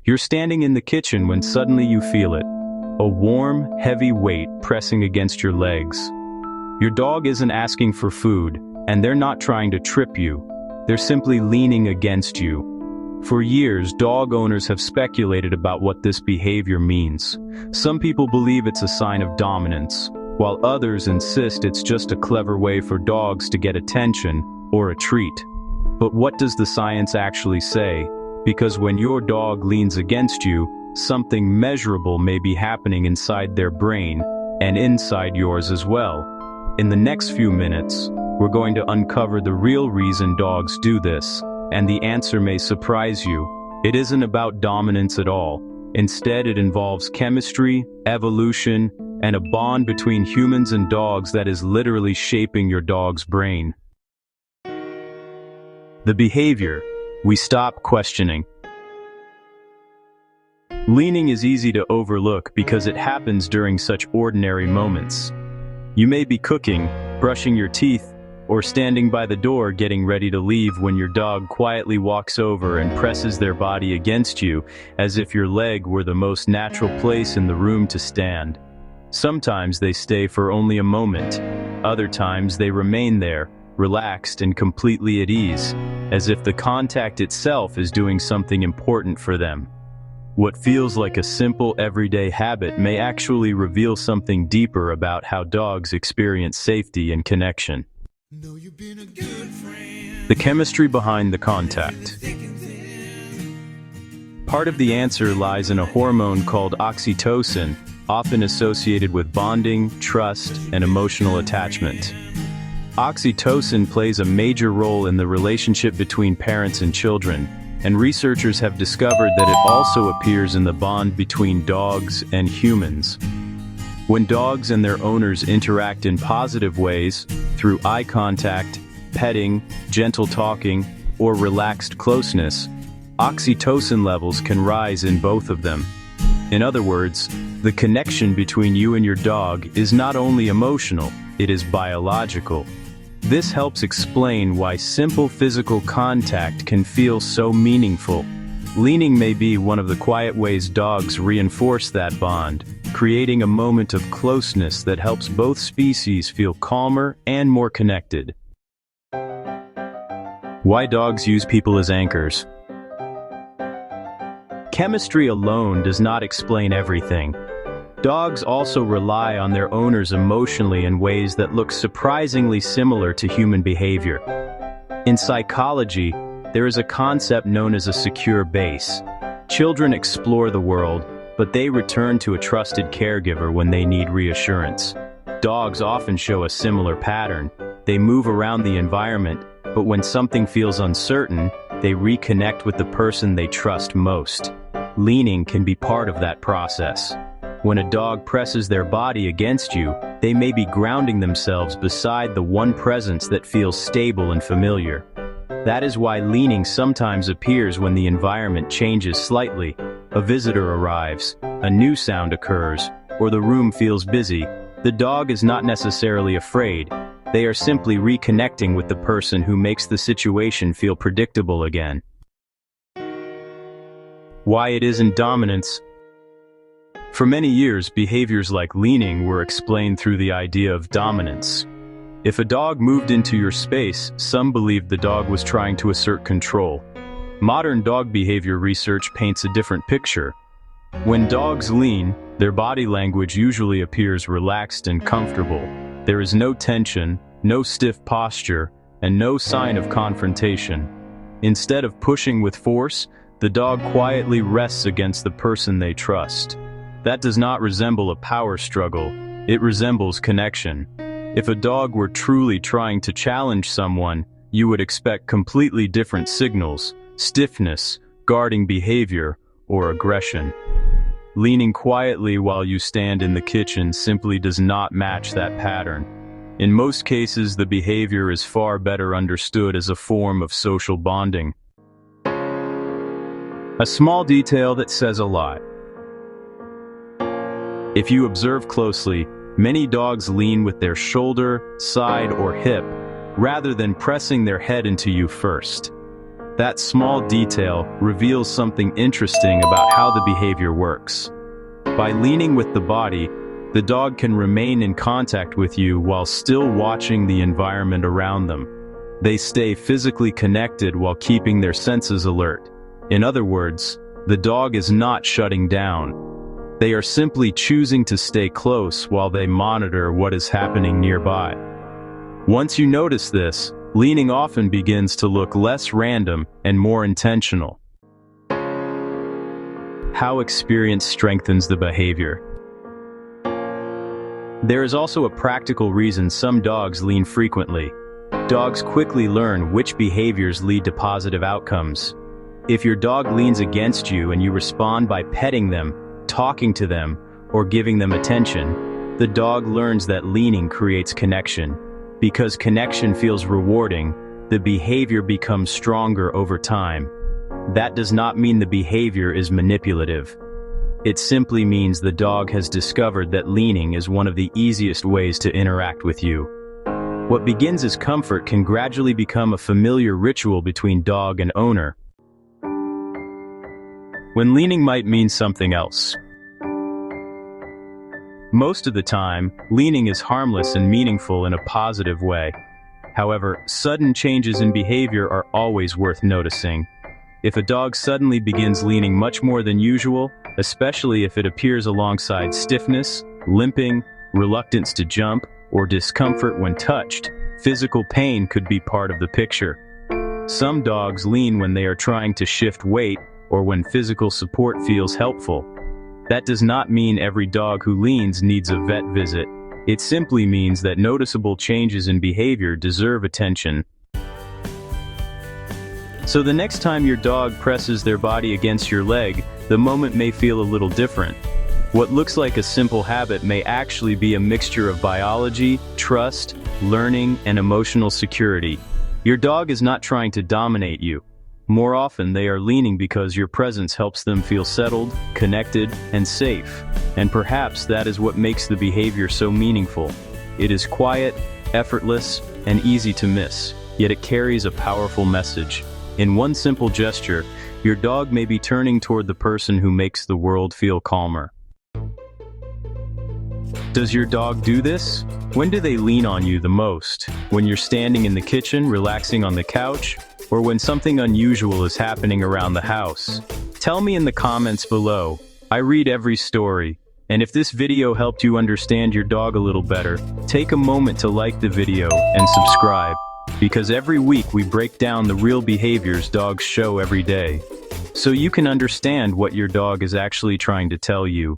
You're standing in the kitchen when suddenly you feel it. A warm, heavy weight pressing against your legs. Your dog isn't asking for food, and they're not trying to trip you. They're simply leaning against you. For years, dog owners have speculated about what this behavior means. Some people believe it's a sign of dominance, while others insist it's just a clever way for dogs to get attention or a treat. But what does the science actually say? Because when your dog leans against you, something measurable may be happening inside their brain and inside yours as well. In the next few minutes, we're going to uncover the real reason dogs do this, and the answer may surprise you. It isn't about dominance at all. Instead, it involves chemistry, evolution, and a bond between humans and dogs that is literally shaping your dog's brain. The behavior we stop questioning. Leaning is easy to overlook because it happens during such ordinary moments. You may be cooking, brushing your teeth, or standing by the door getting ready to leave when your dog quietly walks over and presses their body against you as if your leg were the most natural place in the room to stand. Sometimes they stay for only a moment. Other times they remain there, relaxed and completely at ease, as if the contact itself is doing something important for them. What feels like a simple everyday habit may actually reveal something deeper about how dogs experience safety and connection. The chemistry behind the contact. Part of the answer lies in a hormone called oxytocin, often associated with bonding, trust, and emotional attachment. Oxytocin plays a major role in the relationship between parents and children, and researchers have discovered that it also appears in the bond between dogs and humans. When dogs and their owners interact in positive ways, through eye contact, petting, gentle talking, or relaxed closeness, oxytocin levels can rise in both of them. In other words, the connection between you and your dog is not only emotional, it is biological. This helps explain why simple physical contact can feel so meaningful. Leaning may be one of the quiet ways dogs reinforce that bond, creating a moment of closeness that helps both species feel calmer and more connected. Why dogs use people as anchors. Chemistry alone does not explain everything. Dogs also rely on their owners emotionally in ways that look surprisingly similar to human behavior. In psychology, there is a concept known as a secure base. Children explore the world, but they return to a trusted caregiver when they need reassurance. Dogs often show a similar pattern. They move around the environment, but when something feels uncertain, they reconnect with the person they trust most. Leaning can be part of that process. When a dog presses their body against you, they may be grounding themselves beside the one presence that feels stable and familiar. That is why leaning sometimes appears when the environment changes slightly. A visitor arrives, a new sound occurs, or the room feels busy. The dog is not necessarily afraid. They are simply reconnecting with the person who makes the situation feel predictable again. Why it isn't dominance. For many years, behaviors like leaning were explained through the idea of dominance. If a dog moved into your space, some believed the dog was trying to assert control. Modern dog behavior research paints a different picture. When dogs lean, their body language usually appears relaxed and comfortable. There is no tension, no stiff posture, and no sign of confrontation. Instead of pushing with force, the dog quietly rests against the person they trust. That does not resemble a power struggle, it resembles connection. If a dog were truly trying to challenge someone, you would expect completely different signals: stiffness, guarding behavior, or aggression. Leaning quietly while you stand in the kitchen simply does not match that pattern. In most cases, the behavior is far better understood as a form of social bonding. A small detail that says a lot. If you observe closely, many dogs lean with their shoulder, side, or hip, rather than pressing their head into you first. That small detail reveals something interesting about how the behavior works. By leaning with the body, the dog can remain in contact with you while still watching the environment around them. They stay physically connected while keeping their senses alert. In other words, the dog is not shutting down. They are simply choosing to stay close while they monitor what is happening nearby. Once you notice this, leaning often begins to look less random and more intentional. How experience strengthens the behavior. There is also a practical reason some dogs lean frequently. Dogs quickly learn which behaviors lead to positive outcomes. If your dog leans against you and you respond by petting them, talking to them, or giving them attention, the dog learns that leaning creates connection. Because connection feels rewarding, the behavior becomes stronger over time. That does not mean the behavior is manipulative. It simply means the dog has discovered that leaning is one of the easiest ways to interact with you. What begins as comfort can gradually become a familiar ritual between dog and owner. When leaning might mean something else. Most of the time, leaning is harmless and meaningful in a positive way. However, sudden changes in behavior are always worth noticing. If a dog suddenly begins leaning much more than usual, especially if it appears alongside stiffness, limping, reluctance to jump, or discomfort when touched, physical pain could be part of the picture. Some dogs lean when they are trying to shift weight or when physical support feels helpful. That does not mean every dog who leans needs a vet visit. It simply means that noticeable changes in behavior deserve attention. So the next time your dog presses their body against your leg, the moment may feel a little different. What looks like a simple habit may actually be a mixture of biology, trust, learning, and emotional security. Your dog is not trying to dominate you. More often, they are leaning because your presence helps them feel settled, connected, and safe. And perhaps that is what makes the behavior so meaningful. It is quiet, effortless, and easy to miss, yet it carries a powerful message. In one simple gesture, your dog may be turning toward the person who makes the world feel calmer. Does your dog do this? When do they lean on you the most? When you're standing in the kitchen, relaxing on the couch? Or when something unusual is happening around the house? Tell me in the comments below. I read every story. And if this video helped you understand your dog a little better, take a moment to like the video and subscribe. Because every week we break down the real behaviors dogs show every day. So you can understand what your dog is actually trying to tell you.